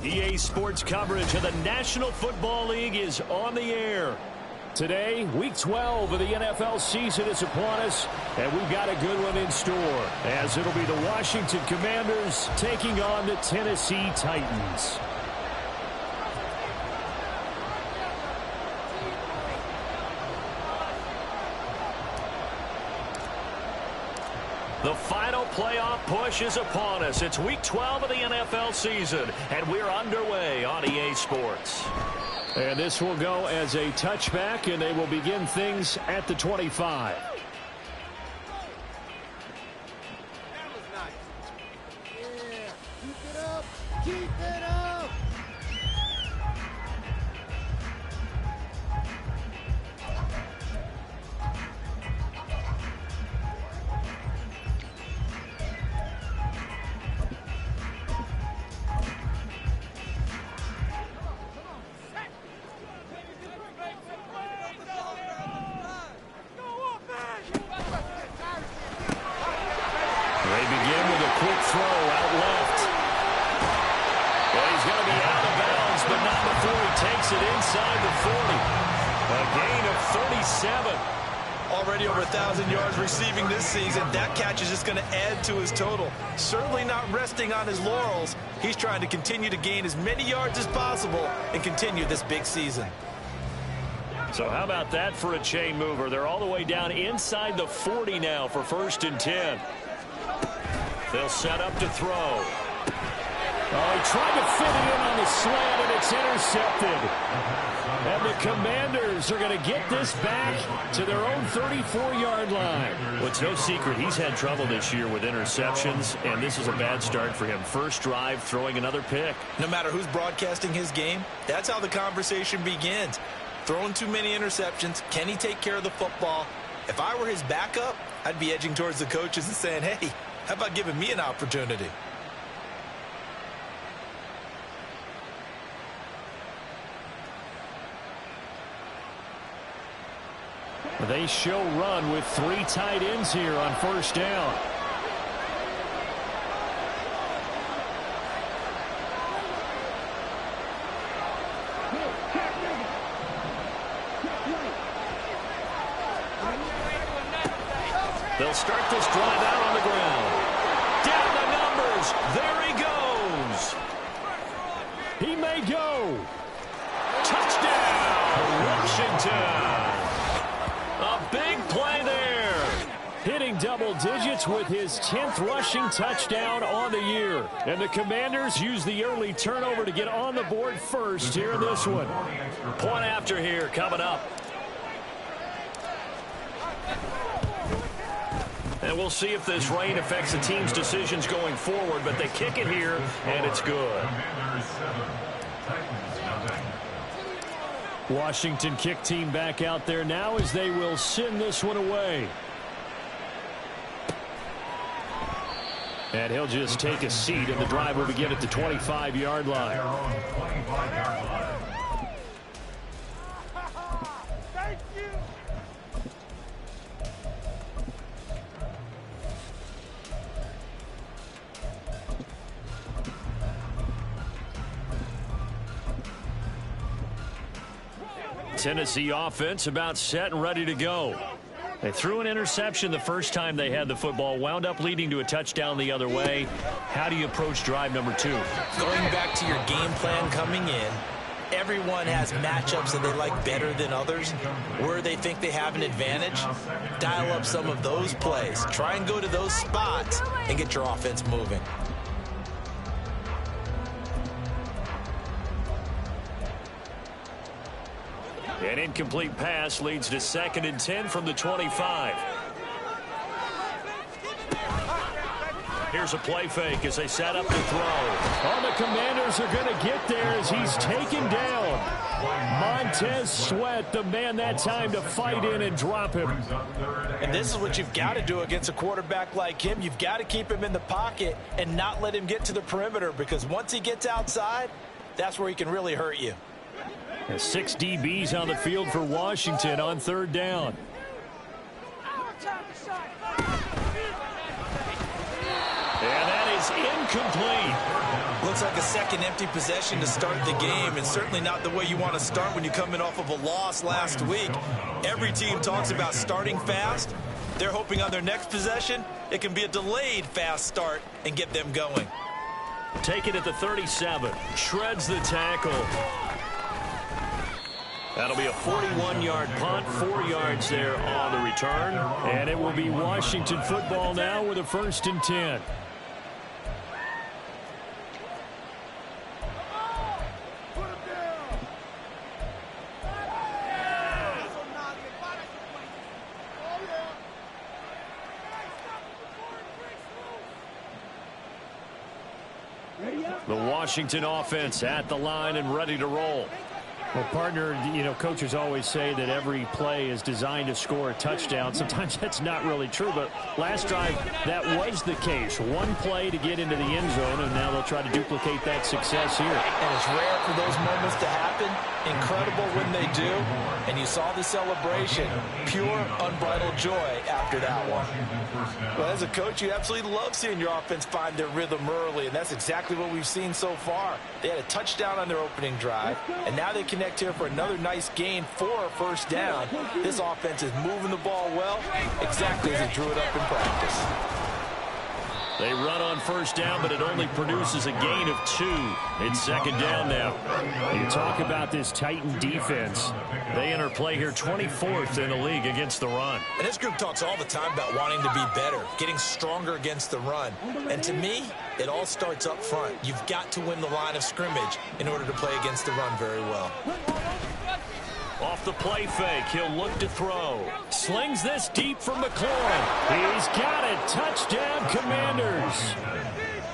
EA Sports coverage of the National Football League is on the air. Today, Week 12 of the NFL season is upon us, and we've got a good one in store, as it'll be the Washington Commanders taking on the Tennessee Titans. The final playoff push is upon us. It's Week 12 of the NFL season, and we're underway on EA Sports. And this will go as a touchback, and they will begin things at the 25. Keep it up! Keep it up! Already over 1,000 yards receiving this season. That catch is just going to add to his total. Certainly not resting on his laurels. He's trying to continue to gain as many yards as possible and continue this big season. So how about that for a chain mover? They're all the way down inside the 40 now for 1st and 10. They'll set up to throw. Oh, he tried to fit it in on the slant, and it's intercepted. And the Commanders are going to get this back to their own 34-yard line. Well, it's no secret he's had trouble this year with interceptions, and this is a bad start for him. First drive, throwing another pick. No matter who's broadcasting his game, that's how the conversation begins. Throwing too many interceptions, can he take care of the football? If I were his backup, I'd be edging towards the coaches and saying, hey, how about giving me an opportunity? They show run with 3 tight ends here on 1st down. They'll start this drive out on the ground. Down the numbers. There he goes. He may go. Touchdown, Washington. A big play there. Hitting double digits with his 10th rushing touchdown on the year. And the Commanders use the early turnover to get on the board first here in this one. Point after here coming up. And we'll see if this rain affects the team's decisions going forward, but they kick it here, and it's good. Washington kick team back out there now as they will send this one away. And he'll just take a seat, and the drive will begin at the 25-yard line. Thank you! Tennessee offense about set and ready to go. They threw an interception the first time they had the football, wound up leading to a touchdown the other way. How do you approach drive number 2? Going back to your game plan coming in, everyone has matchups that they like better than others, where they think they have an advantage. Dial up some of those plays. Try and go to those spots and get your offense moving. An incomplete pass leads to 2nd and 10 from the 25. Here's a play fake as they set up to throw. Oh, the Commanders are going to get there as he's taken down. Montez Sweat, the man that time to fight in and drop him. And this is what you've got to do against a quarterback like him. You've got to keep him in the pocket and not let him get to the perimeter, because once he gets outside, that's where he can really hurt you. 6 DBs on the field for Washington on 3rd down. And that is incomplete. Looks like a second empty possession to start the game, and certainly not the way you want to start when you're coming off of a loss last week. Every team talks about starting fast. They're hoping on their next possession it can be a delayed fast start and get them going. Take it at the 37. Shreds the tackle. That'll be a 41-yard punt, 4 yards there on the return. And it will be Washington football now with a 1st and 10. The Washington offense at the line and ready to roll. Well, partner, coaches always say that every play is designed to score a touchdown. Sometimes that's not really true, but last drive, that was the case. One play to get into the end zone, and now they'll try to duplicate that success here. And it's rare for those moments to happen. Incredible when they do. And you saw the celebration. Pure, unbridled joy after that one. Well, as a coach, you absolutely love seeing your offense find their rhythm early, and that's exactly what we've seen so far. They had a touchdown on their opening drive, and now they connect here for another nice gain for a 1st down. This offense is moving the ball well, exactly as they drew it up in practice. They run on 1st down, but it only produces a gain of 2. It's 2nd down now. You talk about this Titan defense. They enter play here 24th in the league against the run. And this group talks all the time about wanting to be better, getting stronger against the run. And to me, it all starts up front. You've got to win the line of scrimmage in order to play against the run very well. Off the play fake, he'll look to throw. Slings this deep for McLaurin. He's got it. Touchdown, Commanders.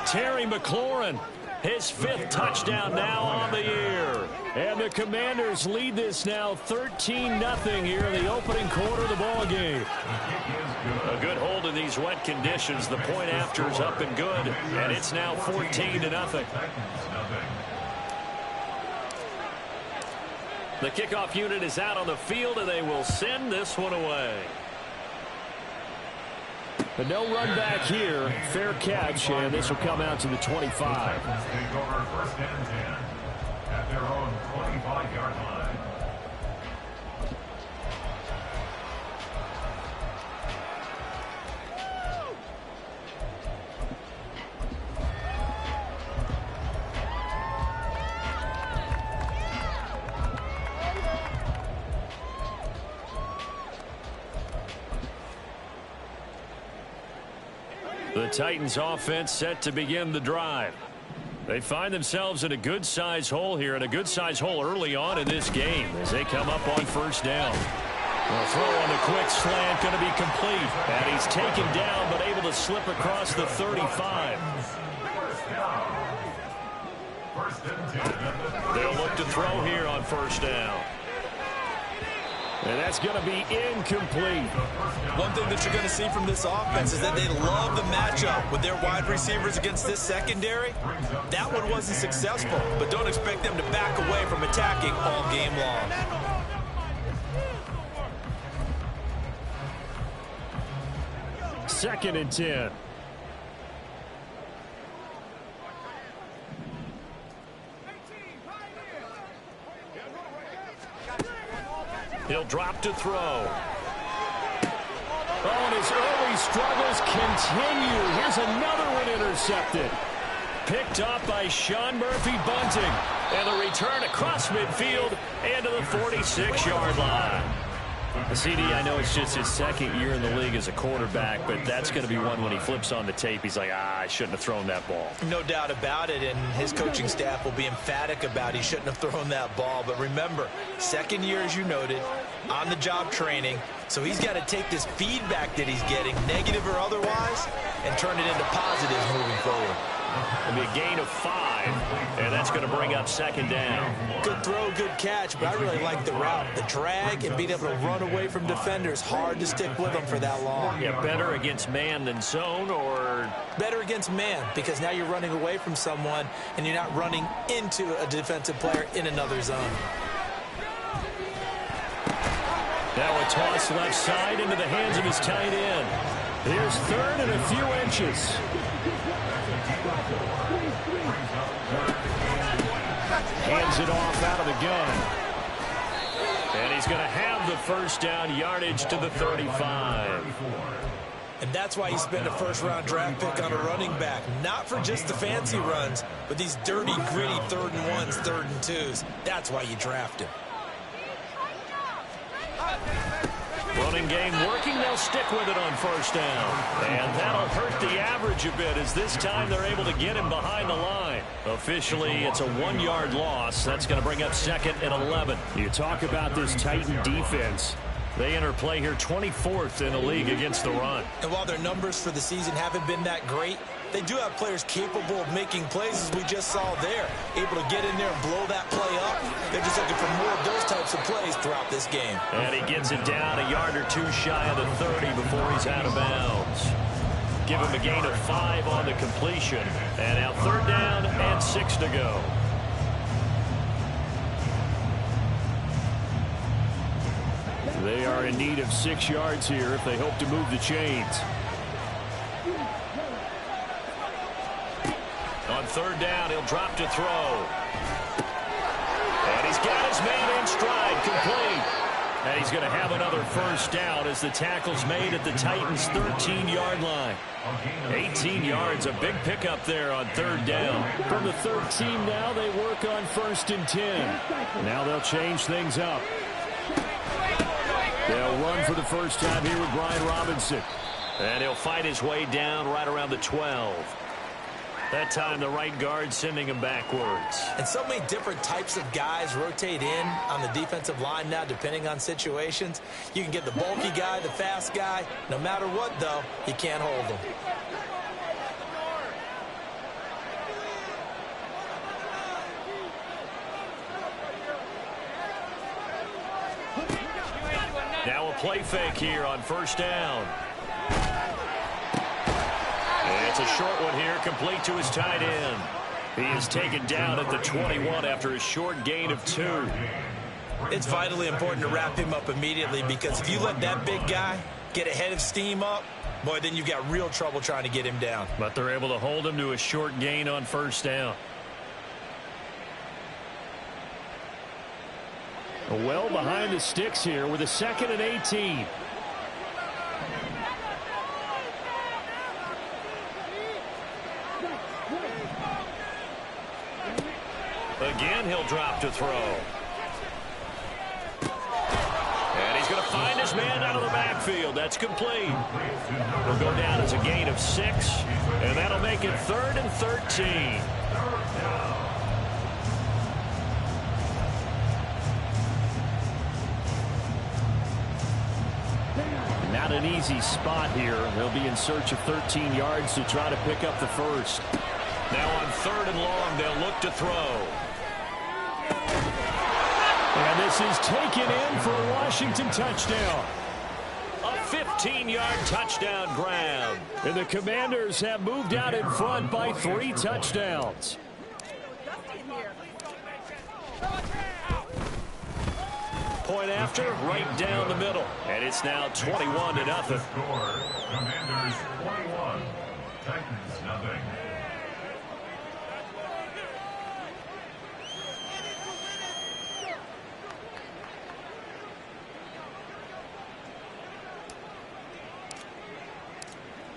Terry McLaurin, his 5th touchdown now on the year. And the Commanders lead this now 13-0 here in the opening quarter of the ball game. A good hold in these wet conditions. The point after is up and good, and it's now 14-0. The kickoff unit is out on the field, and they will send this one away. But no run back here. Fair catch, and this will come out to the 25. Take over 1st and 10 at their own 25-yard line. The Titans offense set to begin the drive. They find themselves in a good-sized hole here, and a good-sized hole early on in this game as they come up on 1st down. The throw on the quick slant going to be complete, and he's taken down but able to slip across the 35. They'll look to throw here on 1st down. And that's going to be incomplete. One thing that you're going to see from this offense is that they love the matchup with their wide receivers against this secondary. That one wasn't successful, but don't expect them to back away from attacking all game long. 2nd and 10. He'll drop to throw. Oh, and his early struggles continue. Here's another one intercepted. Picked up by Sean Murphy-Bunting. And the return across midfield and to the 46-yard line. CD, I know it's just his 2nd year in the league as a quarterback, but that's going to be one when he flips on the tape. He's like, I shouldn't have thrown that ball. No doubt about it, and his coaching staff will be emphatic about he shouldn't have thrown that ball. But remember, 2nd year, as you noted, on-the-job training, so he's got to take this feedback that he's getting, negative or otherwise, and turn it into positives moving forward. It'll be a gain of 5, and that's going to bring up second down. Good throw, good catch, but I really like the route. The drag and being able to run away from defenders, hard to stick with them for that long. Yeah, better against man than zone, or? Better against man, because now you're running away from someone, and you're not running into a defensive player in another zone. Now a toss left side into the hands of his tight end. Here's third and a few inches. Hands it off out of the gun. And he's going to have the first down, yardage to the 35. And that's why you spend a first-round draft pick on a running back. Not for just the fancy runs, but these dirty, gritty 3rd and 1s, 3rd and 2s. That's why you draft him. Running game working. They'll stick with it on first down. And that'll hurt the average a bit, as this time they're able to get him behind the line. Officially, it's a 1-yard loss. That's going to bring up second and 11. You talk about this Titan defense. They enter play here 24th in the league against the run. And while their numbers for the season haven't been that great, they do have players capable of making plays, as we just saw there. Able to get in there and blow that play up. They're just looking for more of those types of plays throughout this game. And he gets it down a yard or two shy of the 30 before he's out of bounds. Give him a gain of 5 on the completion. And now 3rd down and 6 to go. They are in need of 6 yards here if they hope to move the chains. On 3rd down, he'll drop to throw. And he's got his man in stride, complete. And he's going to have another first down as the tackle's made at the Titans' 13-yard line. 18 yards, a big pickup there on 3rd down. From the 13 now, they work on 1st and 10. Now they'll change things up. They'll run for the first time here with Brian Robinson. And he'll fight his way down right around the 12. That time the right guard sending him backwards. And so many different types of guys rotate in on the defensive line now, depending on situations. You can get the bulky guy, the fast guy. No matter what, though, you can't hold them. Now a play fake here on 1st down. And it's a short one here, complete to his tight end. He is taken down at the 21 after a short gain of 2. It's vitally important to wrap him up immediately, because if you let that big guy get a head of steam up, boy, then you've got real trouble trying to get him down. But they're able to hold him to a short gain on 1st down. Well behind the sticks here with a 2nd and 18. Again, he'll drop to throw. And he's going to find his man out of the backfield. That's complete. He'll go down as a gain of 6, and that'll make it 3rd and 13. Not an easy spot here. They'll be in search of 13 yards to try to pick up the first. Now on 3rd and long, they'll look to throw. And this is taken in for a Washington touchdown. A 15-yard touchdown grab. And the Commanders have moved out in front by 3 touchdowns. Point after, right down the middle. And it's now 21-0. Commanders 21, Titans nothing.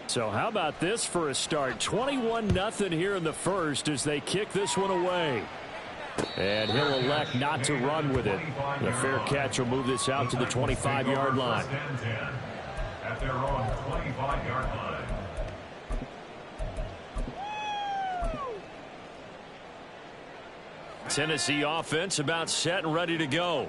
So how about this for a start? 21-0 here in the first as they kick this one away. And he'll elect not to run with it. The fair catch will move this out to the 25-yard line. At their own 25-yard line. Tennessee offense about set and ready to go.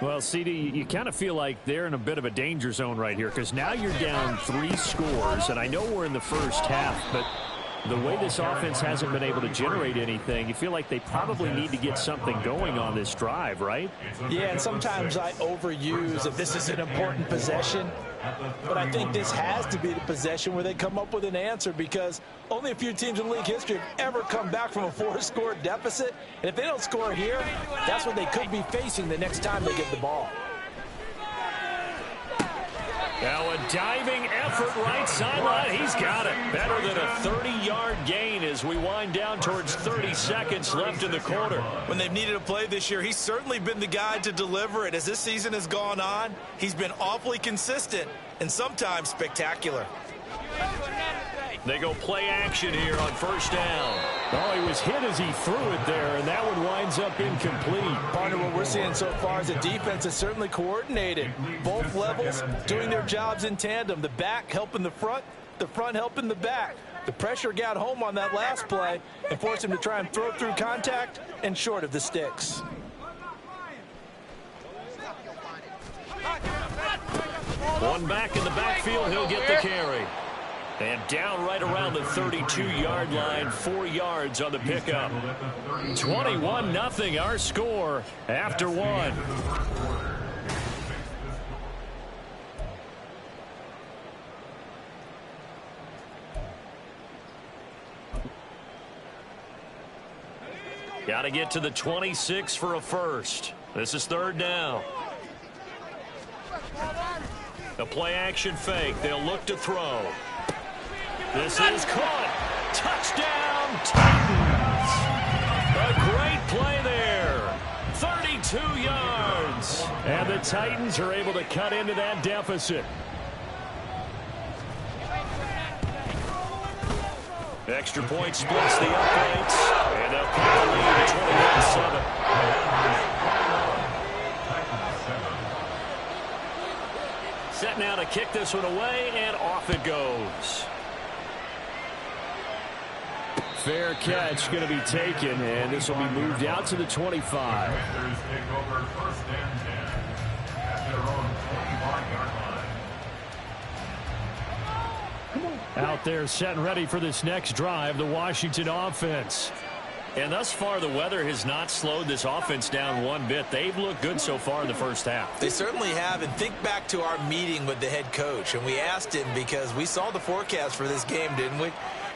Well, CD, you kind of feel like they're in a bit of a danger zone right here, because now you're down 3 scores, and I know we're in the first half, but The way this offense hasn't been able to generate anything, you feel like they probably need to get something going on this drive, right? Yeah, and sometimes I overuse if this is an important possession. But I think this has to be the possession where they come up with an answer, because only a few teams in league history have ever come back from a 4-score deficit. And if they don't score here, that's what they could be facing the next time they get the ball. Now a diving effort right sideline. He's got it. Better than a 30-yard gain as we wind down towards 30 seconds left in the quarter. When they've needed a play this year, he's certainly been the guy to deliver it. As this season has gone on, he's been awfully consistent and sometimes spectacular. They go play action here on first down. Oh, he was hit as he threw it there, and that one winds up incomplete. Partner, what we're seeing so far is the defense is certainly coordinated. Both levels doing their jobs in tandem. The back helping the front helping the back. The pressure got home on that last play and forced him to try and throw through contact and short of the sticks. One back in the backfield, he'll get the carry. And down right around the 32-yard line, 4 yards on the pickup. 21-0 our score after one. Got to get to the 26 for a first. This is third down. A play-action fake. They'll look to throw. This is caught. Touchdown, Titans. A great play there. 32 yards. And the Titans are able to cut into that deficit. Extra point splits the uprights. And they'll keep the lead at 21-7. Set now to kick this one away, and off it goes. Fair catch going to be taken, and this will be moved out to the 25. Out there set and ready for this next drive, the Washington offense. And thus far, the weather has not slowed this offense down one bit. They've looked good so far in the first half. They certainly have. And think back to our meeting with the head coach. And we asked him, because we saw the forecast for this game, didn't we?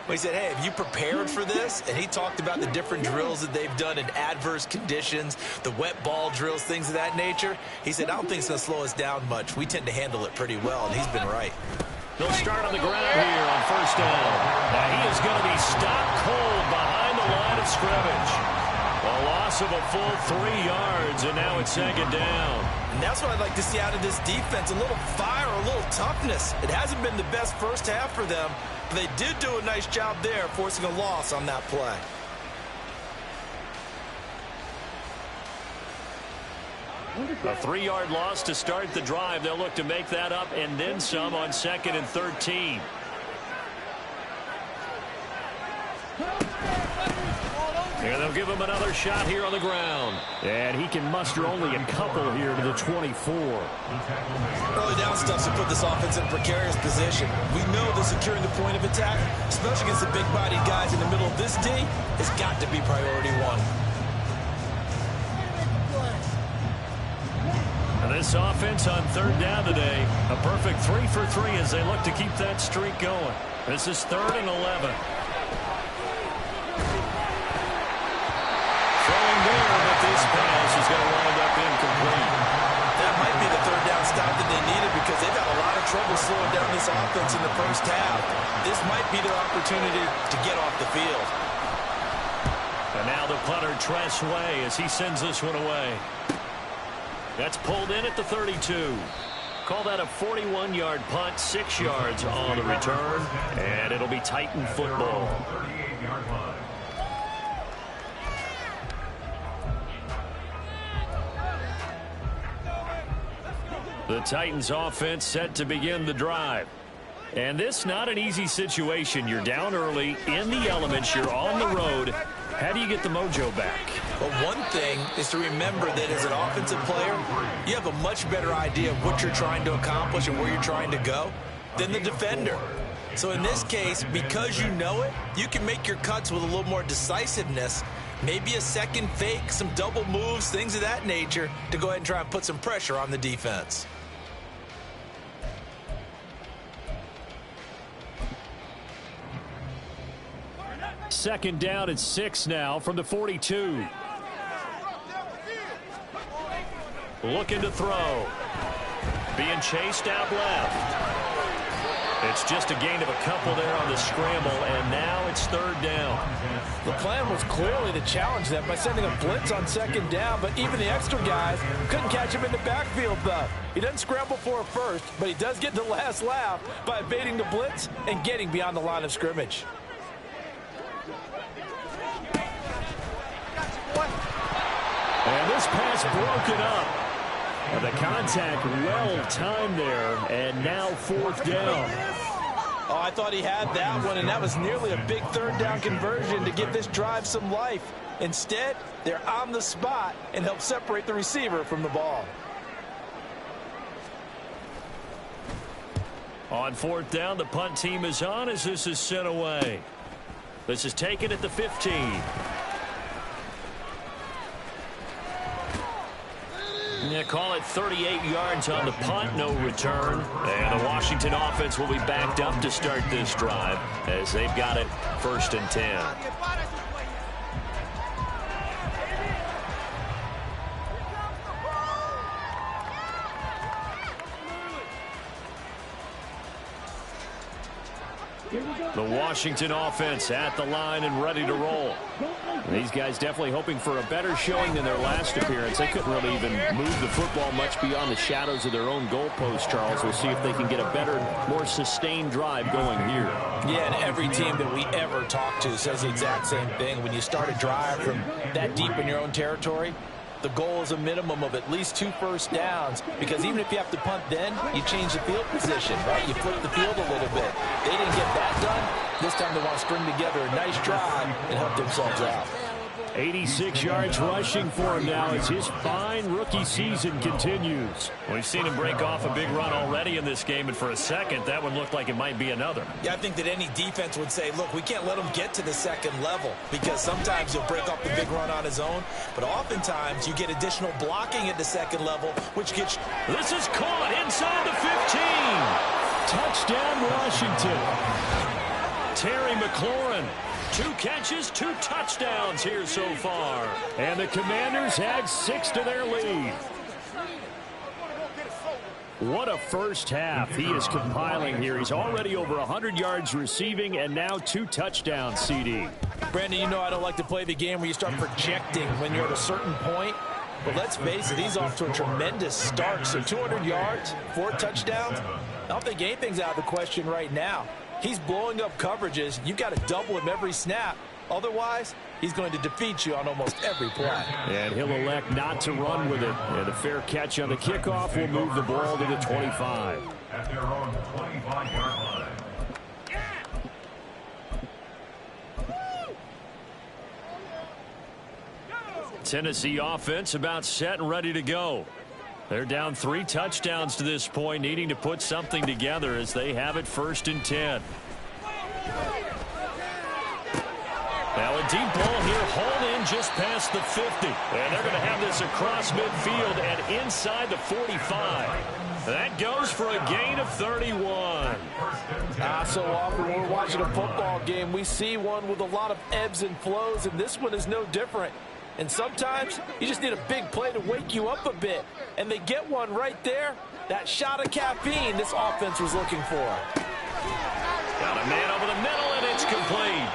We said, hey, have you prepared for this? And he talked about the different drills that they've done in adverse conditions, the wet ball drills, things of that nature. He said, I don't think it's going to slow us down much. We tend to handle it pretty well, and he's been right. They'll start on the ground here on first down. Now he is going to be stopped cold behind the line of scrimmage. A loss of a full 3 yards, and now it's second down. And that's what I'd like to see out of this defense, a little fire, a little toughness. It hasn't been the best first half for them, but they did do a nice job there, forcing a loss on that play. A 3-yard loss to start the drive. They'll look to make that up and then some on 2nd and 13. And they'll give him another shot here on the ground. And he can muster only a couple here to the 24. Early down stuff to put this offense in a precarious position. We know that securing the point of attack, especially against the big-bodied guys in the middle of this D, has got to be priority one. And this offense on third down today, a perfect 3 for 3 as they look to keep that streak going. This is 3rd and 11. Throwing there, but this pass is going to wind up incomplete. That might be the third down stop that they needed, because they've had a lot of trouble slowing down this offense in the first half. This might be their opportunity to get off the field. And now the punter Tress Way as he sends this one away. That's pulled in at the 32. Call that a 41-yard punt, 6 yards on the return, and it'll be Titan football. The Titans offense set to begin the drive. And this not an easy situation. You're down early, in the elements, you're on the road. How do you get the mojo back? Well, one thing is to remember that as an offensive player, you have a much better idea of what you're trying to accomplish and where you're trying to go than the defender. So in this case, because you know it, you can make your cuts with a little more decisiveness. Maybe a second fake, some double moves, things of that nature to go ahead and try and put some pressure on the defense. Second down and 6 now from the 42. Looking to throw. Being chased out left. It's just a gain of a couple there on the scramble, and now it's third down. The plan was clearly to challenge them by sending a blitz on second down, but even the extra guys couldn't catch him in the backfield, though. He doesn't scramble for a first, but he does get the last laugh by evading the blitz and getting beyond the line of scrimmage. And this pass broken up. And the contact well timed there, and now fourth down. Oh, I thought he had that one, and that was nearly a big third down conversion to give this drive some life. Instead, they're on the spot and help separate the receiver from the ball. On fourth down, the punt team is on as this is sent away. This is taken at the 15. Yeah, call it 38 yards on the punt, no return. And the Washington offense will be backed up to start this drive as they've got it first and 10. The Washington offense at the line and ready to roll. And these guys definitely hoping for a better showing than their last appearance. They couldn't really even move the football much beyond the shadows of their own goalpost, Charles. We'll see if they can get a better, more sustained drive going here. Yeah, and every team that we ever talk to says the exact same thing. When you start a drive from that deep in your own territory, the goal is a minimum of at least 2 first downs, because even if you have to punt then, you change the field position, right? You flip the field a little bit. They didn't get that done. This time they want to string together a nice drive and help themselves out. 86 yards rushing for him now as his fine rookie season continues. We've seen him break off a big run already in this game, and for a second, that one looked like it might be another. Yeah, I think that any defense would say, look, we can't let him get to the second level, because sometimes he'll break off the big run on his own, but oftentimes you get additional blocking at the second level, which gets... This is caught inside the 15. Touchdown, Washington. Terry McLaurin. 2 catches, 2 touchdowns here so far. And the Commanders add 6 to their lead. What a first half he is compiling here. He's already over 100 yards receiving and now 2 touchdowns, CD. Brandon, you know I don't like to play the game where you start projecting when you're at a certain point. But let's face it, he's off to a tremendous start. So 200 yards, 4 touchdowns. I don't think anything's out of the question right now. He's blowing up coverages. You've got to double him every snap. Otherwise, he's going to defeat you on almost every play. And he'll elect not to run with it. And a fair catch on the kickoff will move the ball to the 25. At their own 25-yard line. Tennessee offense about set and ready to go. They're down 3 touchdowns to this point, needing to put something together as they have it first and 10. Now a deep ball here, hauled in just past the 50. And they're going to have this across midfield and inside the 45. That goes for a gain of 31. So often when we're watching a football game, we see one with a lot of ebbs and flows, and this one is no different. And sometimes you just need a big play to wake you up a bit. And they get one right there. That shot of caffeine this offense was looking for. Got a man over the middle, and it's complete.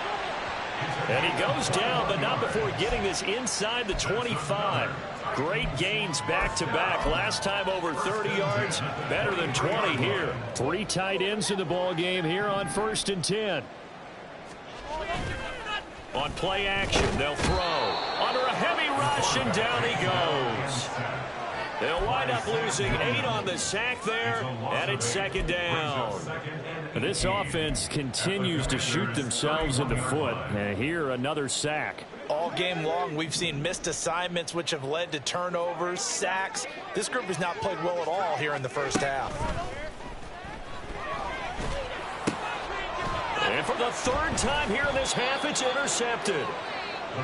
And he goes down, but not before getting this inside the 25. Great gains back-to-back. Last time over 30 yards, better than 20 here. 3 tight ends in the ball game here on first and 10. On play action, they'll throw. Under a heavy rush, and down he goes. They'll wind up losing 8 on the sack there, and it's second down. And this offense continues to shoot themselves in the foot. And here, another sack. All game long, we've seen missed assignments, which have led to turnovers, sacks. This group has not played well at all here in the first half. And for the third time here in this half, it's intercepted.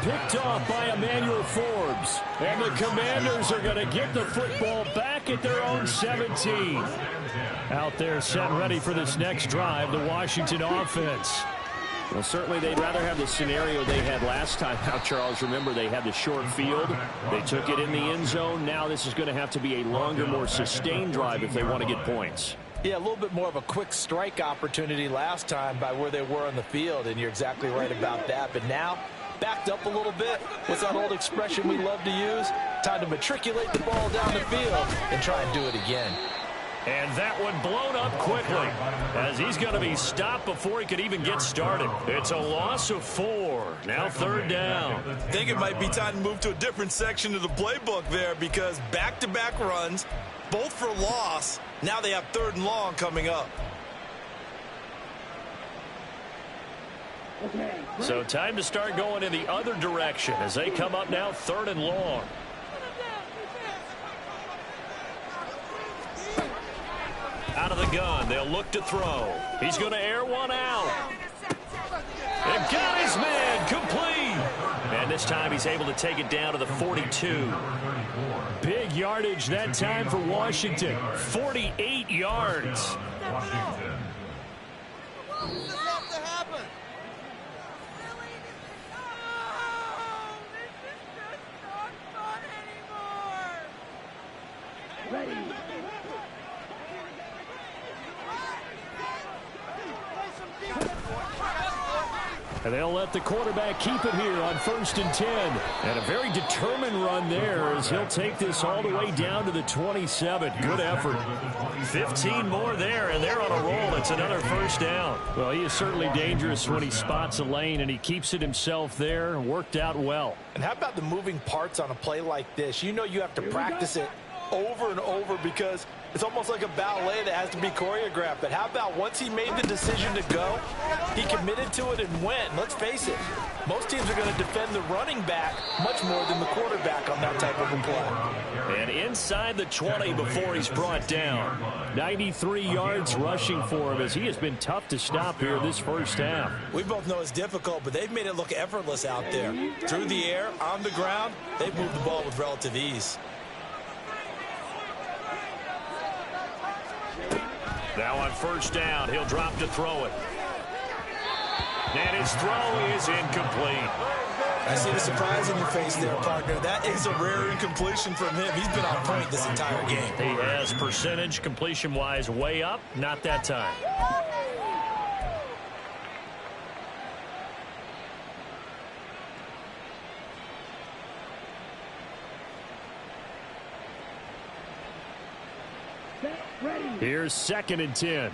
Picked off by Emmanuel Forbes. And the Commanders are going to get the football back at their own 17. Out there set ready for this next drive, the Washington offense. Well, certainly they'd rather have the scenario they had last time. Now, Charles, remember they had the short field. They took it in the end zone. Now this is going to have to be a longer, more sustained drive if they want to get points. Yeah, a little bit more of a quick strike opportunity last time by where they were on the field, and you're exactly right about that. But now, backed up a little bit. What's that old expression we love to use? Time to matriculate the ball down the field and try and do it again. And that one blown up quickly as he's going to be stopped before he could even get started. It's a loss of 4. Now third down. I think it might be time to move to a different section of the playbook there because back-to-back runs, both for loss. Now they have 3rd and long coming up. So time to start going in the other direction as they come up now 3rd and long. Out of the gun, they'll look to throw. He's going to air one out. And got his man complete. And this time he's able to take it down to the 42. Big yardage that time for Washington. 48 yards. And they'll let the quarterback keep it here on 1st and 10. And a very determined run there as he'll take this all the way down to the 27. Good effort. 15 more there, and they're on a roll. It's another 1st down. Well, he is certainly dangerous when he spots a lane, and he keeps it himself there. Worked out well. And how about the moving parts on a play like this? You know you have to practice it over and over because it's almost like a ballet that has to be choreographed. But how about once he made the decision to go, he committed to it and went. Let's face it, most teams are going to defend the running back much more than the quarterback on that type of a play. And inside the 20 before he's brought down. 93 yards rushing for him as he has been tough to stop here this 1st half. We both know it's difficult, but they've made it look effortless out there. Through the air, on the ground, they've moved the ball with relative ease. Now on 1st down, he'll drop to throw it. And his throw is incomplete. I see the surprise in your face there, partner. That is a rare incompletion from him. He's been on point this entire game. He has percentage completion-wise way up, not that time. Here's 2nd and 10.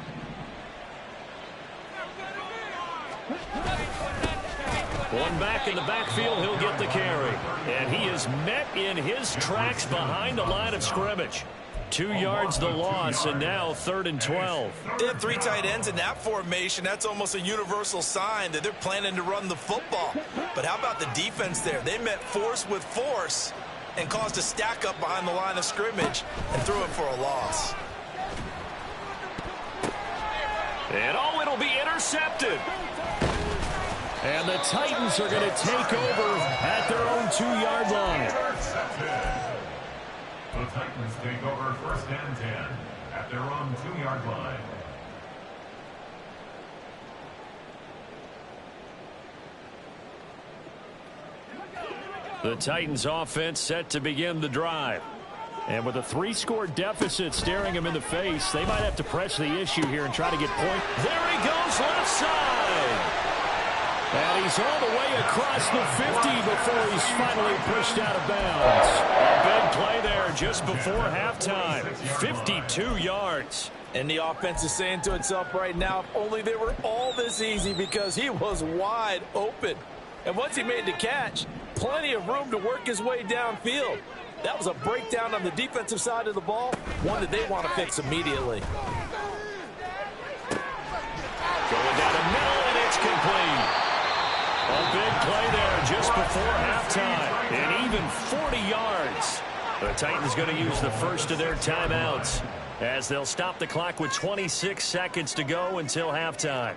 One back in the backfield, he'll get the carry. And he is met in his tracks behind the line of scrimmage. 2 yards the loss, and now 3rd and 12. They have 3 tight ends in that formation. That's almost a universal sign that they're planning to run the football. But how about the defense there? They met force with force and caused a stack up behind the line of scrimmage and threw it for a loss. And oh, it'll be intercepted. And the Titans are going to take over at their own 2-yard line. The Titans take over 1st and 10 at their own 2-yard line. The Titans offense set to begin the drive. And with a 3-score deficit staring him in the face, they might have to press the issue here and try to get points. There he goes, left side. And he's all the way across the 50 before he's finally pushed out of bounds. A big play there just before halftime. 52 yards. And the offense is saying to itself right now, if only they were all this easy, because he was wide open. And once he made the catch, plenty of room to work his way downfield. That was a breakdown on the defensive side of the ball, one that they want to fix immediately. Going down the middle, and it's complete. A big play there just before halftime, and even 40 yards. The Titans going to use the first of their timeouts as they'll stop the clock with 26 seconds to go until halftime.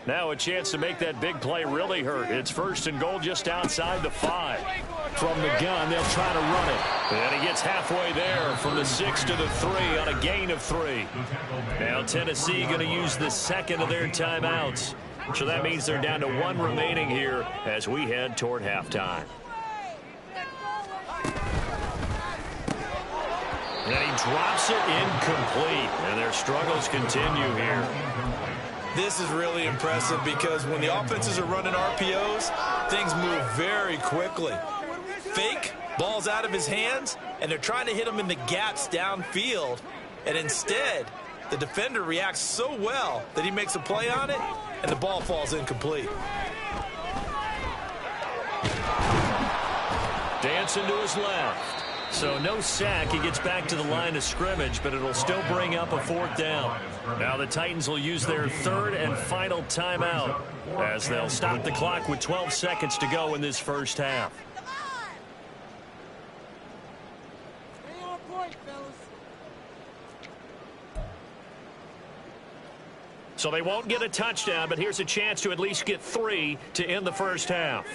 Now a chance to make that big play really hurt. It's 1st and goal just outside the 5. From the gun, they'll try to run it. And he gets halfway there from the 6 to the 3 on a gain of 3. Now Tennessee going to use the second of their timeouts. So that means they're down to 1 remaining here as we head toward halftime. And he drops it incomplete. And their struggles continue here. This is really impressive because when the offenses are running RPOs, things move very quickly. Fake, ball's out of his hands, and they're trying to hit him in the gaps downfield. And instead, the defender reacts so well that he makes a play on it, and the ball falls incomplete. Dancing to his left. So no sack. He gets back to the line of scrimmage, but it'll still bring up a 4th down. Now the Titans will use their 3rd and final timeout as they'll stop the clock with 12 seconds to go in this first half. Stay on point, fellas. So they won't get a touchdown, but here's a chance to at least get 3 to end the first half.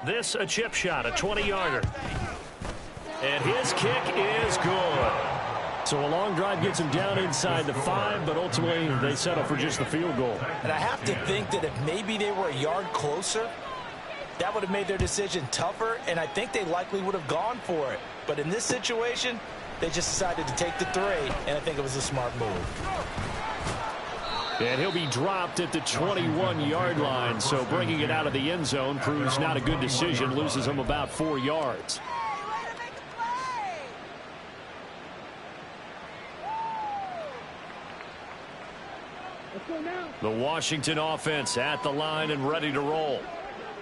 This a chip shot, a 20-yarder. And his kick is good. So a long drive gets him down inside the 5, but ultimately they settle for just the field goal. And I have to think that if maybe they were a yard closer, that would have made their decision tougher, and I think they likely would have gone for it. But in this situation, they just decided to take the 3, and I think it was a smart move. And he'll be dropped at the 21-yard line, so bringing it out of the end zone proves not a good decision, loses him about 4 yards. The Washington offense at the line and ready to roll.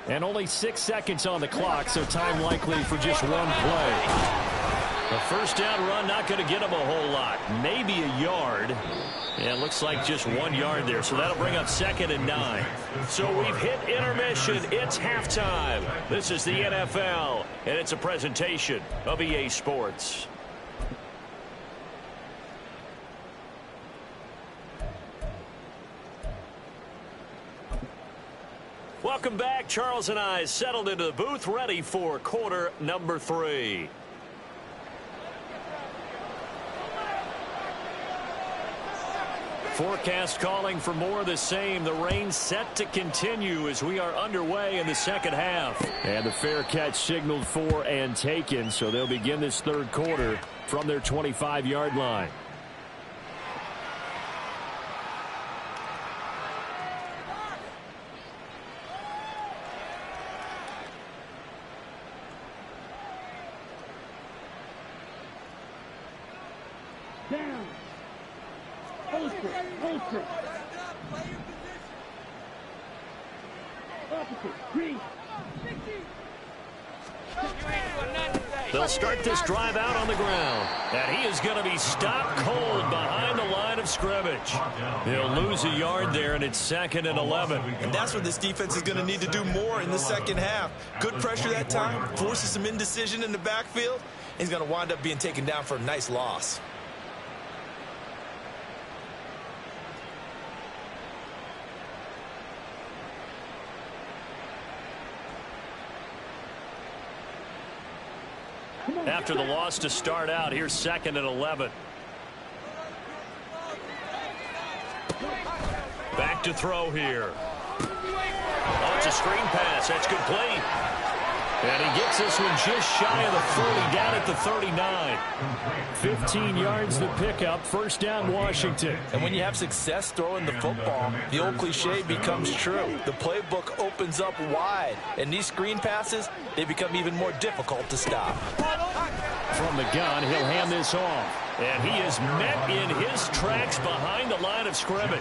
And only 6 seconds on the clock, so time likely for just 1 play. A 1st down run not going to get him a whole lot. Maybe a yard. Yeah, it looks like just 1 yard there, so that'll bring up 2nd and 9. So we've hit intermission. It's halftime. This is the NFL, and it's a presentation of EA Sports. Welcome back. Charles and I settled into the booth, ready for quarter number 3. Forecast calling for more of the same. The rain set to continue as we are underway in the second half. And the fair catch signaled for and taken, so they'll begin this 3rd quarter from their 25-yard line. Down. Holster. Holster. Opposite. Green. They'll start this drive out on the ground. And he is going to be stopped cold behind the line of scrimmage. He'll lose a yard there, and it's 2nd and 11. And that's what this defense is going to need to do more in the second half. Good pressure that time, forces some indecision in the backfield. He's going to wind up being taken down for a nice loss. After the loss to start out, here's 2nd and 11. Back to throw here. Oh, it's a screen pass. That's complete. And he gets this one just shy of the 30, down at the 39. 15 yards the pickup, 1st down Washington. And when you have success throwing the football, the old cliche becomes true. The playbook opens up wide, and these screen passes, they become even more difficult to stop. From the gun, he'll hand this off. And he is met in his tracks behind the line of scrimmage.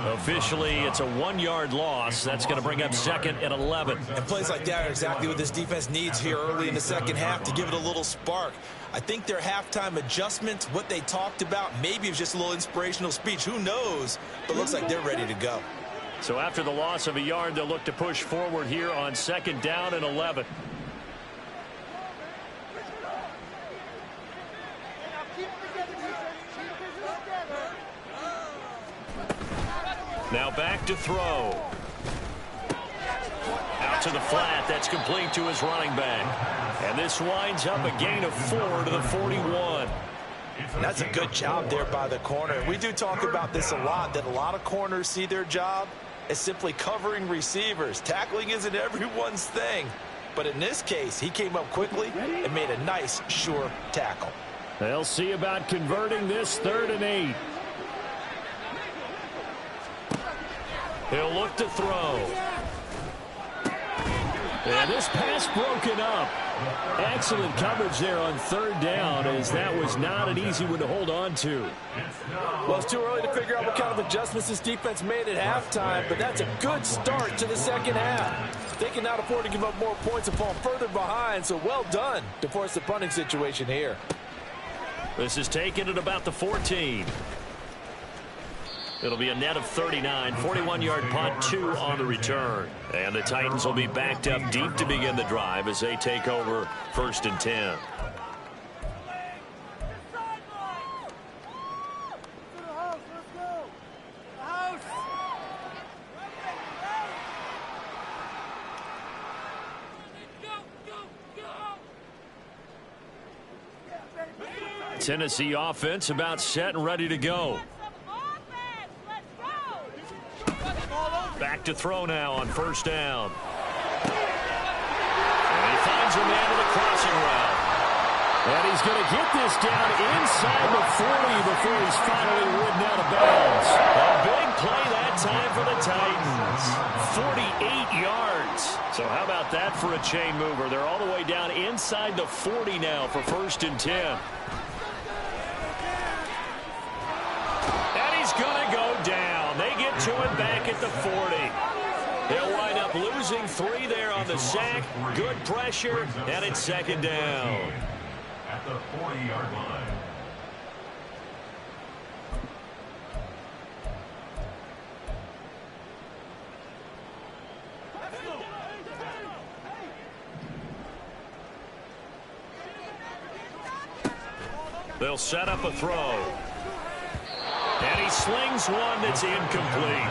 Officially, it's a 1-yard loss. That's going to bring up 2nd and 11. And plays like that are exactly what this defense needs here early in the second half to give it a little spark. I think their halftime adjustments, what they talked about, maybe it was just a little inspirational speech. Who knows? But looks like they're ready to go. So after the loss of a yard, they'll look to push forward here on 2nd down and 11. Now back to throw. to the flat. That's complete to his running back. And this winds up a gain of 4 to the 41. That's a good job there by the corner. We do talk about this a lot, that a lot of corners see their job as simply covering receivers. Tackling isn't everyone's thing. But in this case, he came up quickly and made a nice, sure tackle. They'll see about converting this 3rd and 8. He'll look to throw. And this pass broken up. Excellent coverage there on 3rd down, as that was not an easy one to hold on to. Well, it's too early to figure out what kind of adjustments this defense made at halftime, but that's a good start to the second half. They cannot afford to give up more points and fall further behind, so well done to force the punting situation here. This is taken at about the 14. It'll be a net of 39, 41-yard punt, 2 on the return. And the Titans will be backed up deep to begin the drive as they take over 1st and 10. Tennessee offense about set and ready to go. Back to throw now on 1st down. And he finds a man with a crossing route. And he's going to get this down inside the 40 before he's finally ridden out of bounds. A big play that time for the Titans. 48 yards. So how about that for a chain mover? They're all the way down inside the 40 now for 1st and 10. And he's going to go down. They get to it back at the 40. They'll wind up losing 3 there on the sack. Good pressure, and it's 2nd down. At the 40-yard line. They'll set up a throw. And he slings one that's incomplete.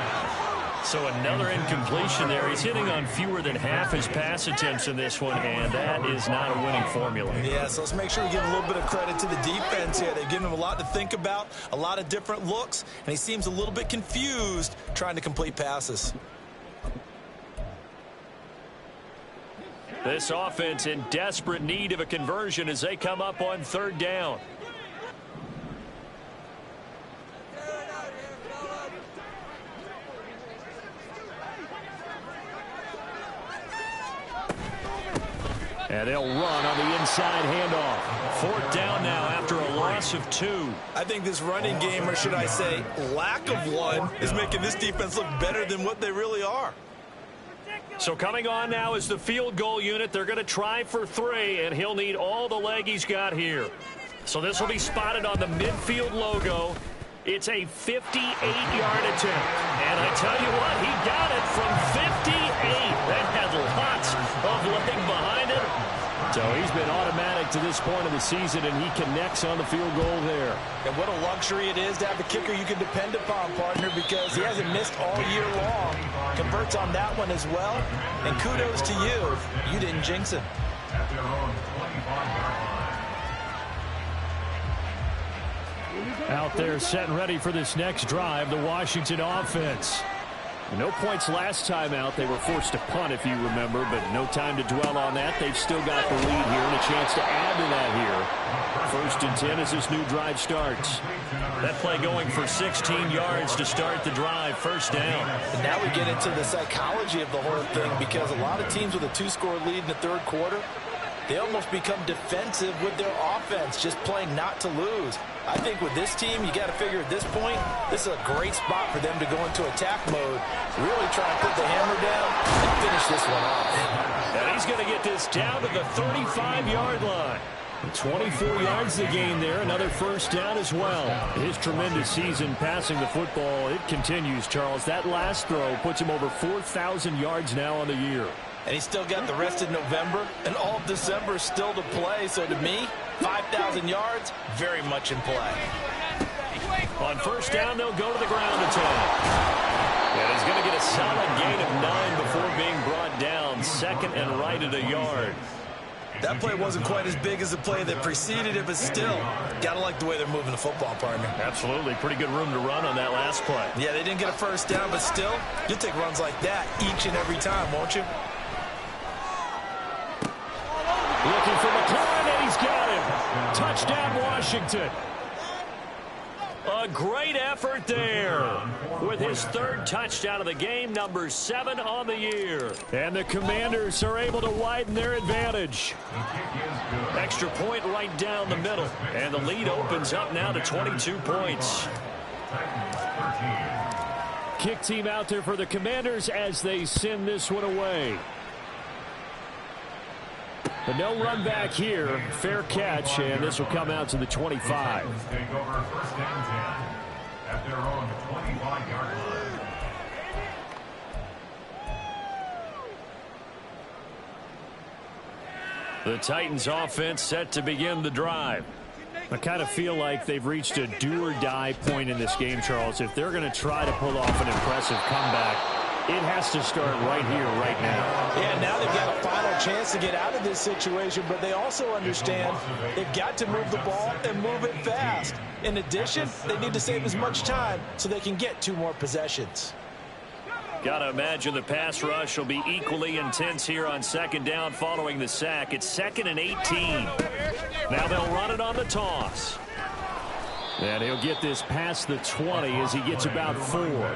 So another incompletion there. He's hitting on fewer than half his pass attempts in this one, and that is not a winning formula. Yeah, so let's make sure we give a little bit of credit to the defense here. They've given him a lot to think about, a lot of different looks, and he seems a little bit confused trying to complete passes. This offense in desperate need of a conversion as they come up on 3rd down. And they'll run on the inside handoff. 4th down now after a loss of 2. I think this running game, or should I say lack of one, is making this defense look better than what they really are. So coming on now is the field goal unit. They're going to try for 3, and he'll need all the leg he's got here. So this will be spotted on the midfield logo. It's a 58-yard attempt. And I tell you what, he got it from 58. That had lots of leg behind it. So he's been automatic to this point of the season, and he connects on the field goal there. And what a luxury it is to have a kicker you can depend upon, partner, because he hasn't missed all year long. Converts on that one as well. And kudos to you. You didn't jinx him. At their own 25-yard line. Out there set and ready for this next drive, the Washington offense. No points last time out. They were forced to punt, if you remember, but no time to dwell on that. They've still got the lead here and a chance to add to that here. 1st and 10 as this new drive starts. That play going for 16 yards to start the drive. 1st down. And now we get into the psychology of the whole thing, because a lot of teams with a 2-score lead in the 3rd quarter, they almost become defensive with their offense, just playing not to lose. I think with this team, you got to figure at this point, this is a great spot for them to go into attack mode, really try and put the hammer down and finish this one off. And he's going to get this down to the 35-yard line. 24 yards the gain there, another 1st down as well. His tremendous season passing the football, it continues, Charles. That last throw puts him over 4,000 yards now on the year. And he's still got the rest of November and all of December still to play. So to me, 5,000 yards, very much in play. On 1st down, they'll go to the ground attack. And he's going to get a solid gain of 9 before being brought down. Second and right at a yard. That play wasn't quite as big as the play that preceded it, but still, gotta like the way they're moving the football, partner. Absolutely. Pretty good room to run on that last play. Yeah, they didn't get a first down, but still, you'll take runs like that each and every time, won't you? Looking for McLaurin, and he's got him. Touchdown, Washington. A great effort there with his 3rd touchdown of the game, number 7 on the year. And the Commanders are able to widen their advantage. Extra point right down the middle. And the lead opens up now to 22 points. Kick team out there for the Commanders as they send this one away. But no run back here. Fair catch, and this will come out to the 25. Take over first and 10 at their own 25-yard line. The Titans offense set to begin the drive. I kind of feel like they've reached a do-or-die point in this game, Charles. If they're going to try to pull off an impressive comeback, it has to start right here, right now. Yeah, now they've got a final chance to get out of this situation, but they also understand they've got to move the ball and move it fast. In addition, they need to save as much time so they can get 2 more possessions. Got to imagine the pass rush will be equally intense here on 2nd down following the sack. It's 2nd and 18. Now they'll run it on the toss. And he'll get this past the 20 as he gets about 4.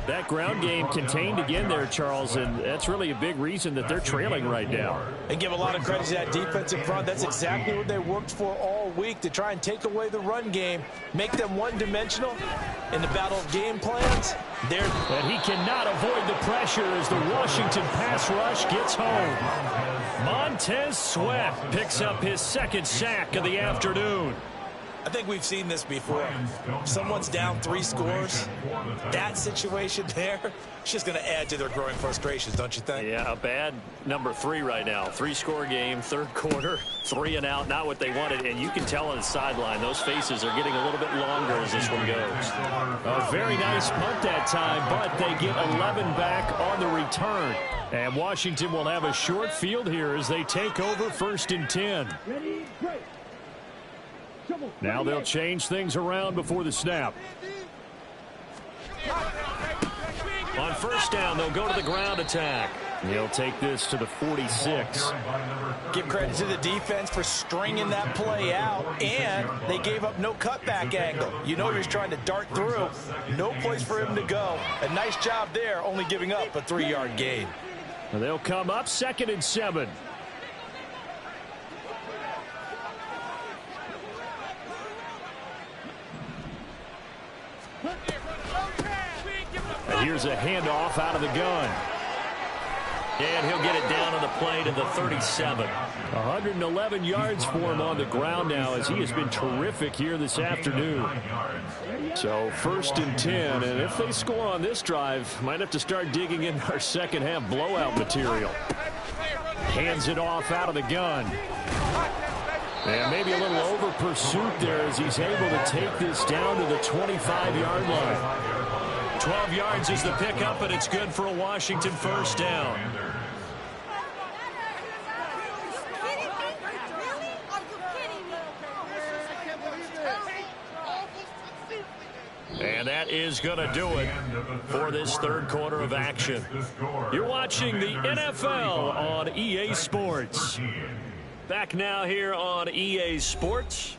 That ground game contained again there, Charles, and that's really a big reason that they're trailing right now. And give a lot of credit to that defensive front. That's exactly what they worked for all week, to try and take away the run game, make them one-dimensional. In the battle of game plans, and he cannot avoid the pressure as the Washington pass rush gets home. Montez Sweat picks up his 2nd sack of the afternoon. I think we've seen this before. Someone's down 3 scores. That situation there, it's just going to add to their growing frustrations, don't you think? Yeah, a bad number 3 right now. 3-score game, 3rd quarter, 3 and out, not what they wanted. And you can tell on the sideline, those faces are getting a little bit longer as this one goes. A very nice punt that time, but they get 11 back on the return. And Washington will have a short field here as they take over 1st and 10. Ready, break. Now they'll change things around before the snap. On 1st down, they'll go to the ground attack. He'll take this to the 46. Give credit to the defense for stringing that play out, and they gave up no cutback angle. You know he was trying to dart through. No place for him to go. A nice job there, only giving up a 3-yard gain. And they'll come up 2nd and 7. And here's a handoff out of the gun. And he'll get it down on the play to the 37. 111 yards for him on the ground now as he has been terrific here this afternoon. So 1st and 10, and if they score on this drive, might have to start digging in our second-half blowout material. Hands it off out of the gun. And maybe a little over pursuit there as he's able to take this down to the 25-yard line. 12 yards is the pickup, and it's good for a Washington 1st down. And that is going to do it for this 3rd quarter of action. You're watching the NFL on EA Sports. Back now here on EA Sports.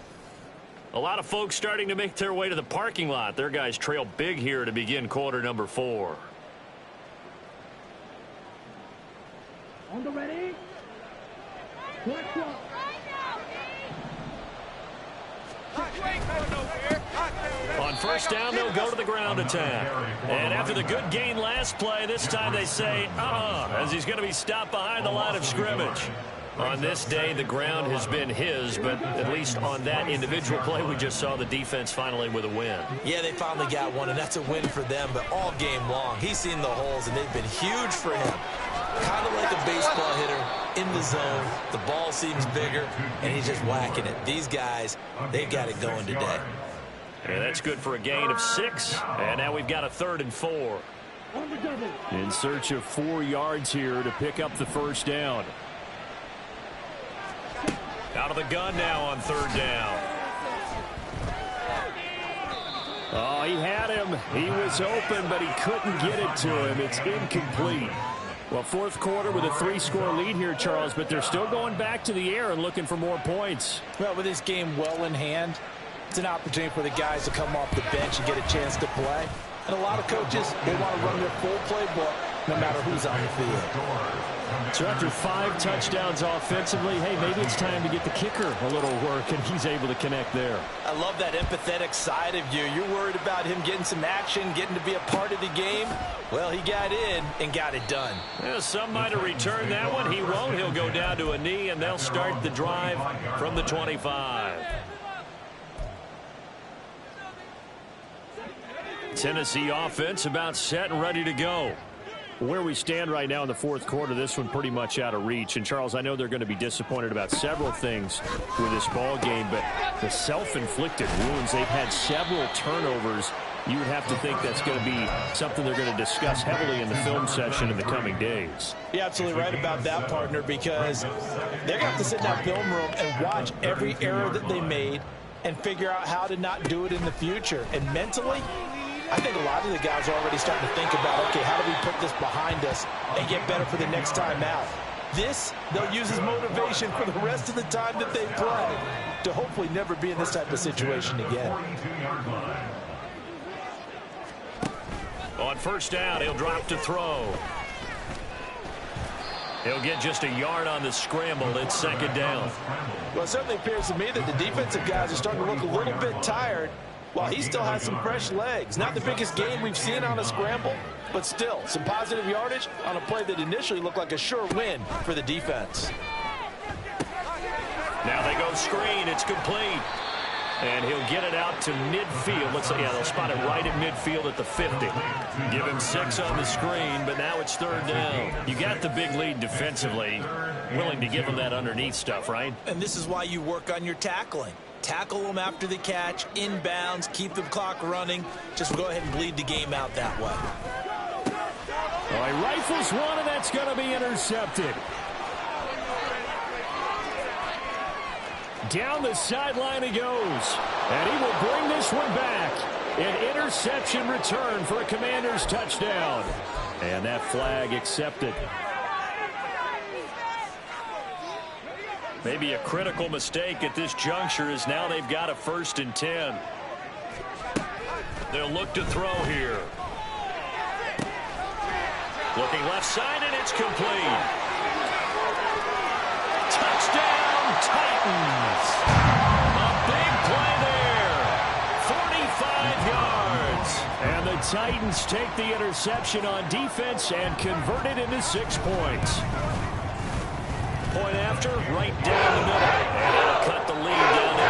A lot of folks starting to make their way to the parking lot. Their guys trail big here to begin quarter number 4. On the ready. Black one. On 1st down, they'll go to the ground attack. And after the good gain last play, this time they say, as he's going to be stopped behind the line of scrimmage. On this day, the ground has been his, but at least on that individual play, we just saw the defense finally with a win. Yeah, they finally got one, and that's a win for them, but all game long, he's seen the holes, and they've been huge for him. Kind of like a baseball hitter in the zone. The ball seems bigger, and he's just whacking it. These guys, they've got it going today. And that's good for a gain of 6, and now we've got a 3rd and 4. On the double. In search of 4 yards here to pick up the first down. Out of the gun now on 3rd down. Oh, he had him. He was open, but he couldn't get it to him. It's incomplete. Well, 4th quarter with a 3-score lead here, Charles, but they're still going back to the air and looking for more points. Well, with this game well in hand, it's an opportunity for the guys to come off the bench and get a chance to play. And a lot of coaches, they want to run their full playbook no matter who's on the field. So after 5 touchdowns offensively, hey, maybe it's time to get the kicker a little work, and he's able to connect there. I love that empathetic side of you. You're worried about him getting some action, getting to be a part of the game. Well, he got in and got it done. Yeah, some might have returned that one. He won't. He'll go down to a knee, and they'll start the drive from the 25. Tennessee offense about set and ready to go. Where we stand right now in the 4th quarter, this one pretty much out of reach. And, Charles, I know they're going to be disappointed about several things with this ball game, but the self-inflicted wounds, they've had several turnovers. You would have to think that's going to be something they're going to discuss heavily in the film session in the coming days. You're absolutely right about that, partner, because they're going to have to sit in that film room and watch every error that they made and figure out how to not do it in the future. And mentally, I think a lot of the guys are already starting to think about, okay, how do we put this behind us and get better for the next time out? This, they'll use as motivation for the rest of the time that they play to hopefully never be in this type of situation again. On 1st down, he'll drop to throw. He'll get just a yard on the scramble. It's 2nd down. Well, it certainly appears to me that the defensive guys are starting to look a little bit tired, while he still has some fresh legs. Not the biggest gain we've seen on a scramble, but still some positive yardage on a play that initially looked like a sure win for the defense. Now they go screen. It's complete. And he'll get it out to midfield. Let's say, yeah, they'll spot it right at midfield at the 50. Give him 6 on the screen, but now it's 3rd down. You got the big lead defensively. Willing to give him that underneath stuff, right? And this is why you work on your tackling. Tackle them after the catch, inbounds, keep the clock running. Just go ahead and bleed the game out that way. All right, rifles one, and that's going to be intercepted. Down the sideline he goes, and he will bring this one back. An interception return for a Commanders touchdown. And that flag accepted. Maybe a critical mistake at this juncture is now they've got a 1st and 10. They'll look to throw here. Looking left side, and it's complete. Touchdown, Titans. A big play there. 45 yards. And the Titans take the interception on defense and convert it into 6 points. Point after, right down the middle. And it'll cut the lead down to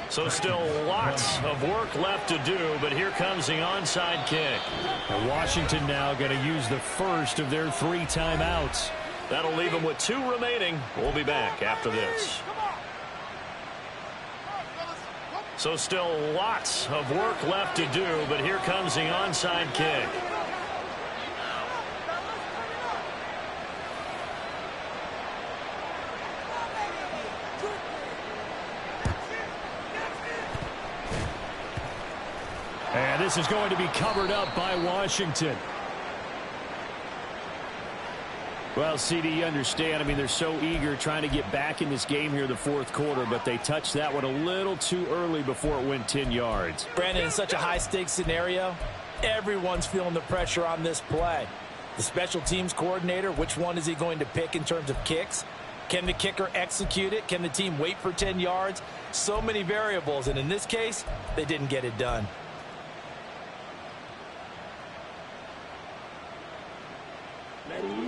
18. So still lots of work left to do, but here comes the onside kick. And Washington now going to use the first of their 3 timeouts. That'll leave them with 2 remaining. We'll be back after this. So still lots of work left to do, but here comes the onside kick. And this is going to be covered up by Washington. Well, CD, you understand. I mean, they're so eager trying to get back in this game here in the 4th quarter, but they touched that one a little too early before it went 10 yards. Brandon, in such a high-stakes scenario, everyone's feeling the pressure on this play. The special teams coordinator, which one is he going to pick in terms of kicks? Can the kicker execute it? Can the team wait for 10 yards? So many variables, and in this case, they didn't get it done.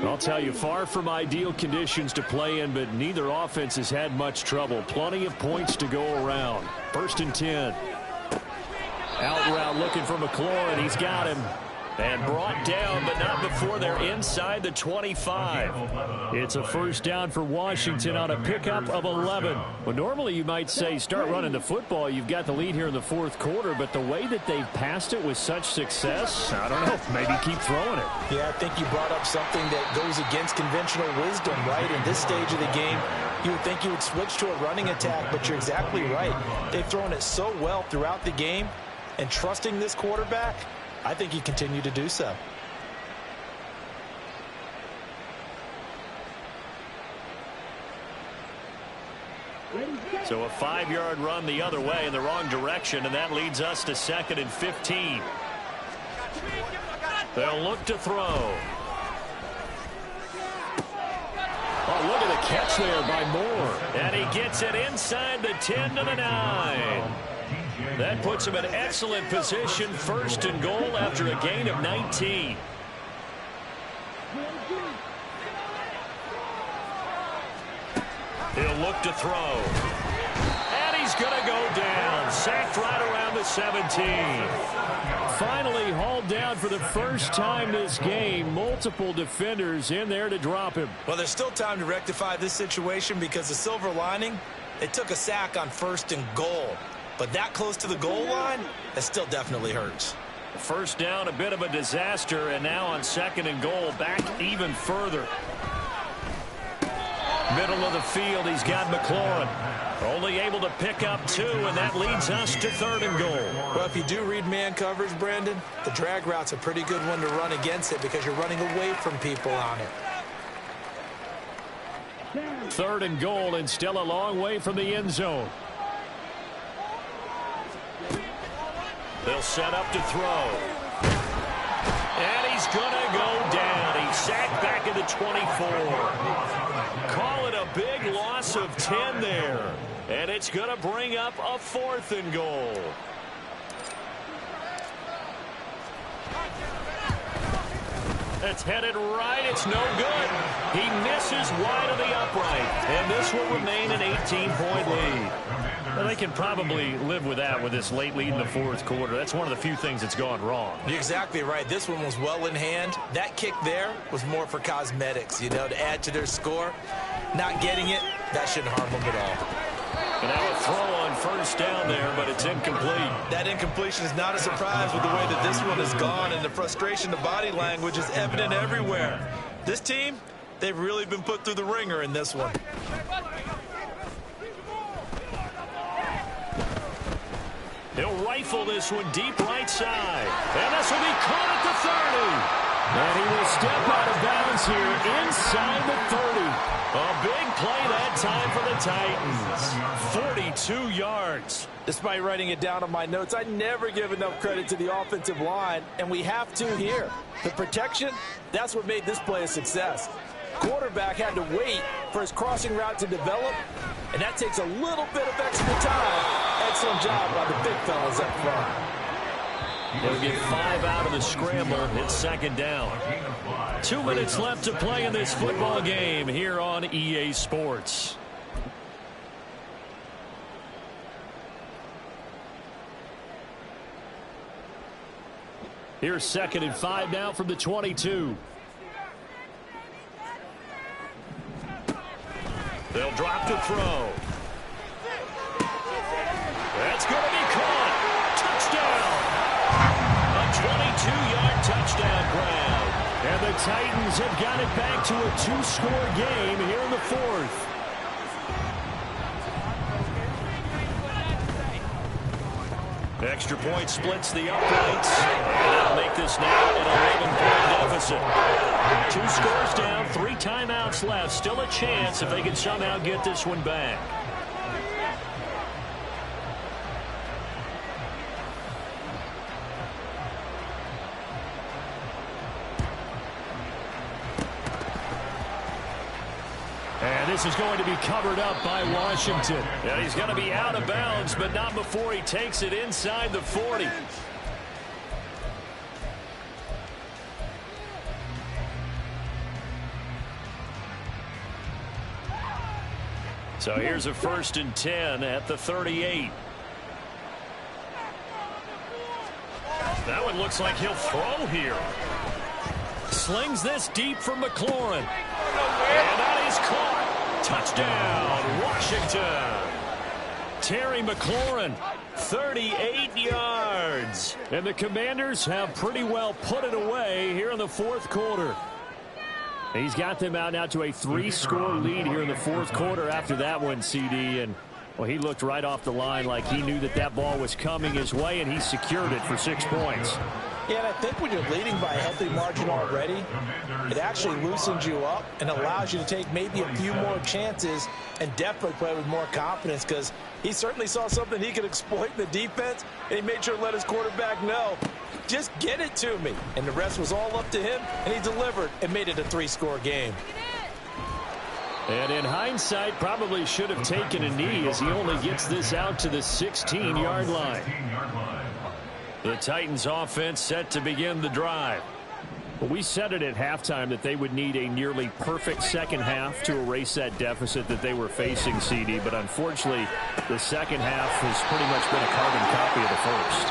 I'll tell you, far from ideal conditions to play in, but neither offense has had much trouble. Plenty of points to go around. 1st and 10. Out route looking for McLaurin. He's got him. And brought down, but not before they're inside the 25. It's a first down for Washington on a pickup of 11. Well, normally you might say start running the football. You've got the lead here in the fourth quarter, but the way that they've passed it with such success, I don't know, maybe keep throwing it. Yeah, I think you brought up something that goes against conventional wisdom, right? In this stage of the game, you would think you would switch to a running attack, but you're exactly right. They've thrown it so well throughout the game, and trusting this quarterback, I think you continue to do so. So a 5-yard run the other way in the wrong direction, and that leads us to 2nd and 15. They'll look to throw. Oh, look at the catch there by Moore. And he gets it inside the 10 to the 9. That puts him in excellent position, 1st and goal after a gain of 19. He'll look to throw. And he's going to go down. Sacked right around the 17. Finally hauled down for the first time this game. Multiple defenders in there to drop him. Well, there's still time to rectify this situation because the silver lining, they took a sack on 1st and goal. But that close to the goal line, that still definitely hurts. First down, a bit of a disaster, and now on 2nd and goal, back even further. Middle of the field, he's got McLaurin. Only able to pick up 2, and that leads us to 3rd and goal. Well, if you do read man coverage, Brandon, the drag route's a pretty good one to run against it because you're running away from people on it. 3rd and goal, and still a long way from the end zone. They'll set up to throw. And he's going to go down. He's sacked back at the 24. Call it a big loss of 10 there. And it's going to bring up a 4th and goal. It's headed right. It's no good. He misses wide of the upright. And this will remain an 18-point lead. Well, they can probably live with that with this late lead in the fourth quarter. That's one of the few things that's gone wrong. You're exactly right. This one was well in hand. That kick there was more for cosmetics, you know, to add to their score. Not getting it, that shouldn't harm them at all. And now a throw on first down there, but it's incomplete. That incompletion is not a surprise with the way that this one has gone, and the frustration, the body language is evident everywhere. This team, they've really been put through the ringer in this one. He'll rifle this one deep right side. And this will be caught at the 30. And he will step out of bounds here inside the 30. A big play that time for the Titans. 42 yards. Despite writing it down on my notes, I never give enough credit to the offensive line, and we have to here. The protection, that's what made this play a success. Quarterback had to wait for his crossing route to develop, and that takes a little bit of extra time. Excellent job by the big fellas up front. They'll get 5 out of the scramble. It's second down. 2 minutes left to play in this football game here on EA Sports. Here's 2nd and 5 now from the 22. They'll drop to throw. That's going to be caught. Touchdown. A 22-yard touchdown grab. And the Titans have got it back to a 2-score game here in the fourth. Extra point splits the uprights. And that'll make this now an 11-point deficit. 2 scores down, 3 timeouts left. Still a chance if they can somehow get this one back. And this is going to be covered up by Washington. And he's going to be out of bounds, but not before he takes it inside the 40. So here's a 1st and 10 at the 38. That one looks like he'll throw here. Slings this deep for McLaurin. And that is caught. Touchdown, Washington. Terry McLaurin, 38 yards. And the Commanders have pretty well put it away here in the fourth quarter. He's got them out now to a 3-score lead here in the fourth quarter after that one, CD. And, well, he looked right off the line like he knew that that ball was coming his way, and he secured it for 6 points. Yeah, and I think when you're leading by a healthy margin already, it actually loosens you up and allows you to take maybe a few more chances and definitely play with more confidence, because he certainly saw something he could exploit in the defense, and he made sure to let his quarterback know, just get it to me. And the rest was all up to him, and he delivered and made it a 3-score game. And in hindsight, probably should have taken a knee as he only gets this out to the 16-yard line. The Titans offense set to begin the drive. Well, we said it at halftime that they would need a nearly perfect second half to erase that deficit that they were facing, CD. But unfortunately, the second half has pretty much been a carbon copy of the first.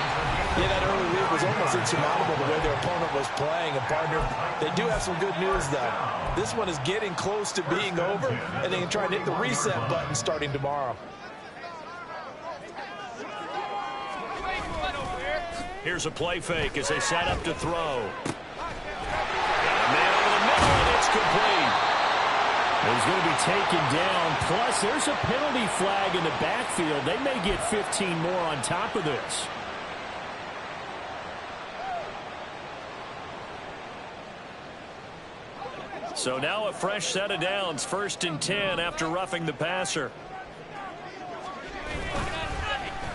Yeah, that early lead was almost insurmountable the way their opponent was playing. And, partner, they do have some good news, though. This one is getting close to being over, and they can try and hit the reset button starting tomorrow. Here's a play fake as they set up to throw. Man over the middle, and it's complete. He's going to be taken down. Plus, there's a penalty flag in the backfield. They may get 15 more on top of this. So now a fresh set of downs. 1st and 10 after roughing the passer.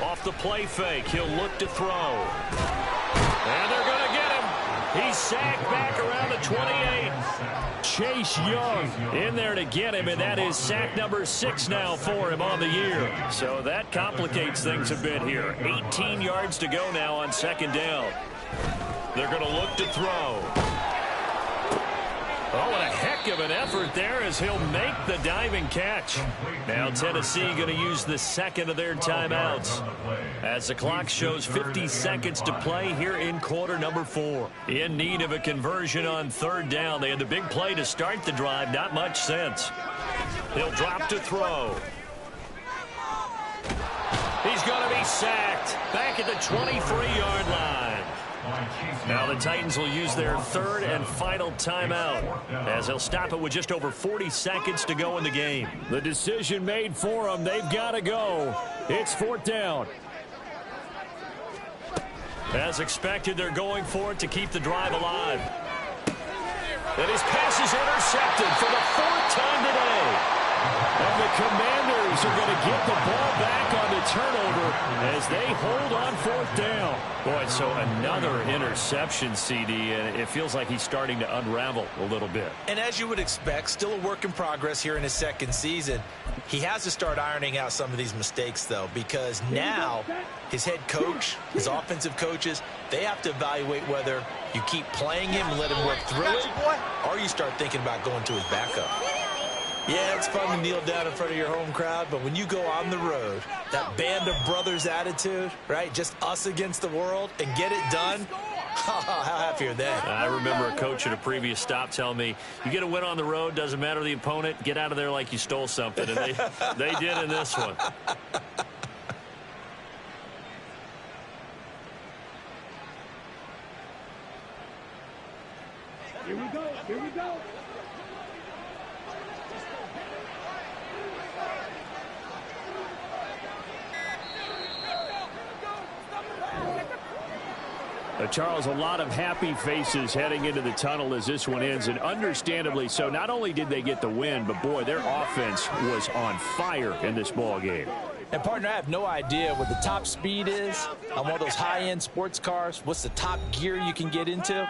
Off the play fake, he'll look to throw. And they're going to get him. He's sacked back around the 28. Chase Young in there to get him, and that is sack number 6 now for him on the year. So that complicates things a bit here. 18 yards to go now on 2nd down. They're going to look to throw. Oh, and a heck of an effort there as he'll make the diving catch. Now Tennessee going to use the 2nd of their timeouts as the clock shows 50 seconds to play here in quarter number 4. In need of a conversion on 3rd down. They had the big play to start the drive. Not much sense. He'll drop to throw. He's going to be sacked back at the 23-yard line. Now the Titans will use their 3rd and final timeout as they'll stop it with just over 40 seconds to go in the game. The decision made for them. They've got to go. It's 4th down. As expected, they're going for it to keep the drive alive. And his pass is intercepted for the 4th time today. And the Commanders are going to get the ball back on the turnover as they hold on 4th down. Boy, so another interception, CD, and it feels like he's starting to unravel a little bit. And as you would expect, still a work in progress here in his 2nd season. He has to start ironing out some of these mistakes, though, because now his head coach, his offensive coaches, they have to evaluate whether you keep playing him and let him work through it, or you start thinking about going to his backup. Yeah, it's fun to kneel down in front of your home crowd, but when you go on the road, that band of brothers attitude, right, just us against the world, and get it done, how happy are they? I remember a coach at a previous stop telling me, you get a win on the road, doesn't matter the opponent, get out of there like you stole something, and they did in this one. Here we go. Here we go. Charles, a lot of happy faces heading into the tunnel as this one ends, and understandably so. Not only did they get the win, but, boy, their offense was on fire in this ball game. And, partner, I have no idea what the top speed is on one of those high-end sports cars. What's the top gear you can get into?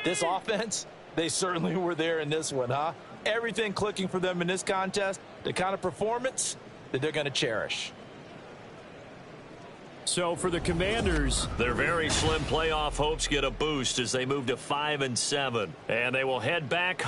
This offense, they certainly were there in this one, huh? Everything clicking for them in this contest, the kind of performance that they're going to cherish. So for the Commanders, their very slim playoff hopes get a boost as they move to 5-7, and they will head back home.